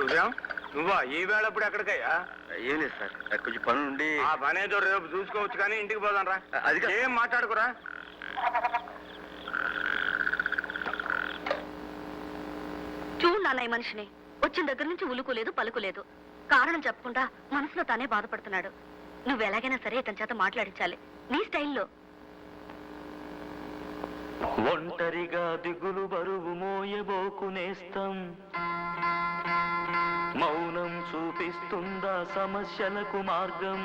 ఉదయం నువ్వా ఈ వేళప్పుడు ఎక్కడికయ్యా? ఏం లేదు సార్, కొంచెం పని ఉండి. ఆ పని ఏదో రేపు చూసుకోవచ్చు కానీ ఇంటికి పోదాం రా. అది ఏం మాట్లాడుకురా. చూడు నాన్న, ఈ మనిషిని వచ్చిన దగ్గర నుంచి ఉలుకోలేదు పలుకులేదు. కారణం చెప్పకుండా మనసులో తానే బాధపడుతున్నాడు. నువ్వు ఎలాగైనా సరే ఇతని చేత మాట్లాడించాలి, నీ స్టైల్లో. ఒంటరిగా దిగులు బరువు మోయబోకునేస్తాం, మౌనం చూపిస్తుందా సమస్యలకు మార్గం.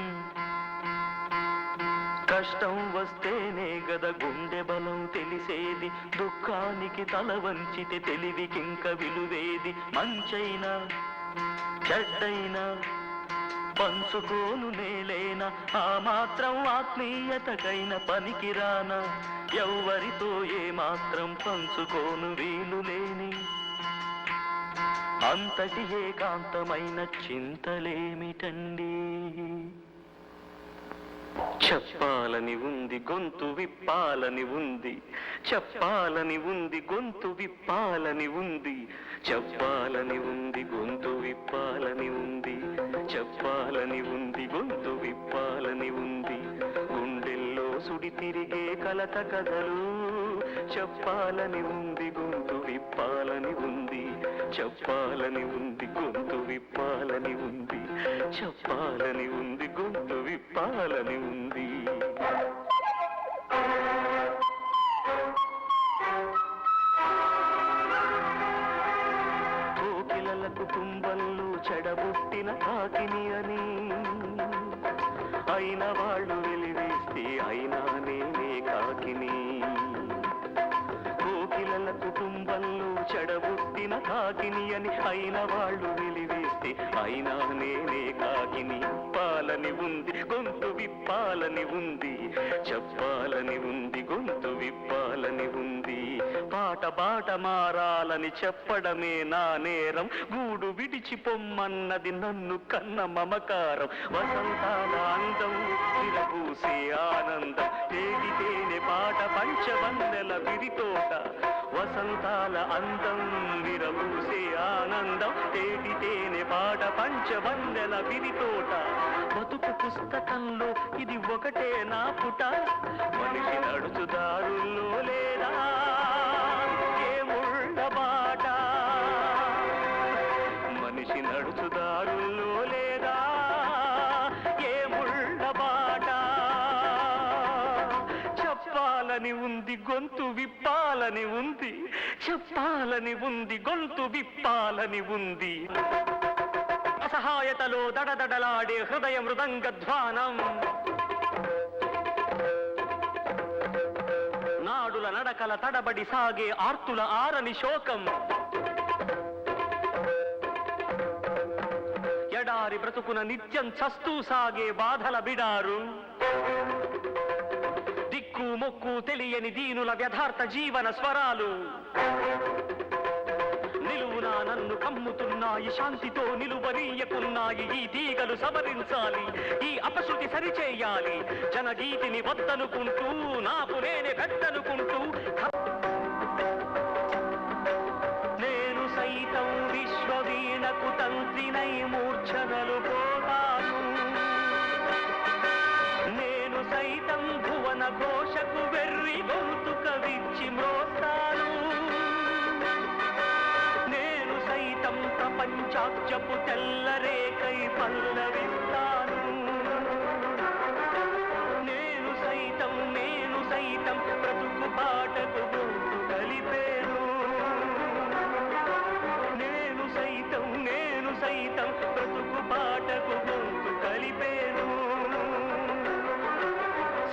కష్టం వస్తేనే గద గుండె బలం తెలిసేది, దుఃఖానికి తల వంచితే తెలివికింక విలువేది. మంచైనా చెడ్డైనా పంచుకోను నేలైనా, ఆ మాత్రం ఆత్మీయతకైన పనికిరానా. ఎవ్వరితో ఏ మాత్రం పంచుకోను వీలు లేని అంతటి ఏకాంతమైన చింతలేమిటండి. చెప్పాలని ఉంది గొంతు విప్పాలని ఉంది, చెప్పాలని ఉంది గొంతు విప్పాలని ఉంది, చెప్పాలని ఉంది గొంతు విప్పాలని ఉంది, చెప్పాలని ఉంది గొంతు విప్పాలని ఉంది. గుండెల్లో సుడి తిరిగే కలత కథలు చెప్పాలని ఉంది గొంతు విప్పాలని ఉంది, చెప్పాలని ఉంది గొంతు విప్పాలని ఉంది, చెప్పాలని ఉంది గొంతు విప్పాలని ఉంది. కోకిలల కుటుంబంలో చెడబుట్టిన కాకిని అని అయిన వాళ్ళు వెలివేస్తే అయినా నేనే కాకిని. కోకిలల కుటుంబంలో చెడబుట్టిన కాకిని అని అయిన వాళ్ళు వెలివేస్తే అయినా నేనే కాకిని. పాలని ఉంది గొంతు విప్పాలని ఉంది, చెప్పాలని ఉంది గొంతు విప్పాలని ఉంది. పాట బాట మారాలని చెప్పడమే నా నేరం, గూడు విడిచి పొమ్మన్నది నన్ను కన్న మమకారం. వసంతాల అందం విరబూసే ఆనందం, తేగితేనే పాట పంచవన్నెల విరితోట. వసంతాల అందం విరబూసే ఆనందం, తేగితేనే పాట పంచవన్నెల విరితోట. బతుకు పుస్తకంలో ఇది ఒకటే నా పుట, మనిషి నడుచుదారుల్లో లేదా ఏముళ్ళ బాట. మనిషి నడుచుదారుల్లో లేదా ఏముళ్ళ బాట. చెప్పాలని ఉంది గొంతు విప్పాలని ఉంది, చెప్పాలని ఉంది గొంతు విప్పాలని ఉంది. అసహాయతలో దడదడలాడే హృదయ మృదంగ ధ్వానం, నాడుల నడకల తడబడి సాగే ఆర్తుల ఆరని శోకం. ఎడారి బ్రతుకున నిత్యం చస్తూ సాగే బాధల బిడారు, దిక్కు మొక్కు తెలియని దీనుల వ్యథార్థ జీవన స్వరాలు. నిలువునా నన్ను కమ్ముతున్నాయి, శాంతితో నిలువరీయకున్నాయి. ఈ తీగలు సవరించాలి, ఈ అపశృతి సరిచేయాలి. జనగీతిని వద్దనుకుంటూ నాకు నేనే పెద్దనుకుంటూ నేను సైతం విశ్వవీణకు తంత్రినై మూర్ఛనలు పోతాను. నేను సైతం భువన ఘోషకు వెర్రి గొంతుక విచ్చి మ్రోస్తాను. నేను సైతం ప్రపంచాక్షపు తెల్లరేకై పల్లవిస్తాను. నేను సైతం బ్రతుకు పాటకు గొంతు కలిపేను. నేను సైతం బ్రతుకు పాటకు గొంతు కలిపేను.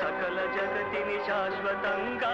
సకల జగతిని శాశ్వతంగా